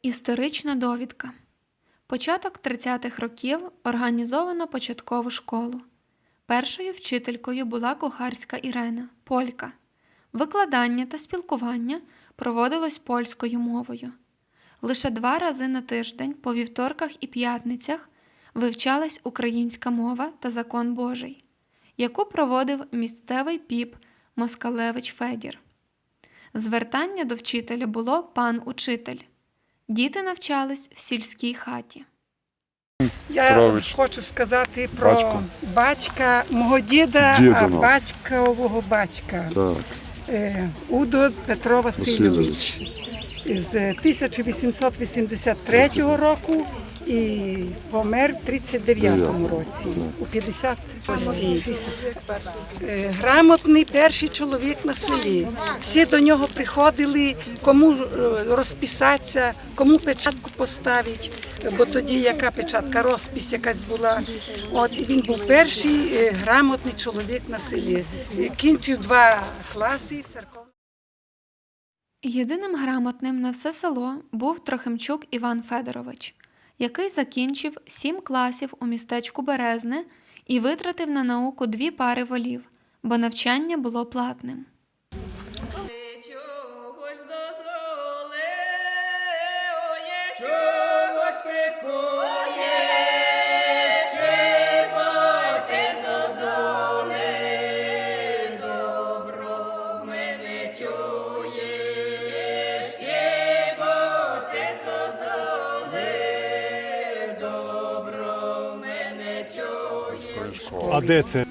Історична довідка. Початок 30-х років організовано початкову школу. Першою вчителькою була кухарська Ірена, полька. Викладання та спілкування проводилось польською мовою. Лише 2 рази на тиждень, по вівторках і п'ятницях, вивчалась українська мова та закон Божий, яку проводив місцевий піп Москалевич Федір. Звертання до вчителя було «пан учитель». Діти навчались в сільській хаті. Я хочу сказати про батька мого діда, а батькового батька. Так. Удо Петро Васильович. З 1883 року і помер в 39-му році, у 50-му. Грамотний перший чоловік на селі. Всі до нього приходили, кому розписатися, кому печатку поставити, бо тоді яка печатка, розпис якась була. От, і він був перший грамотний чоловік на селі. Кінчив 2 класи церковної. Єдиним грамотним на все село був Трохимчук Іван Федорович, який закінчив 7 класів у містечку Березне і витратив на науку 2 пари волів, бо навчання було платним. А де це?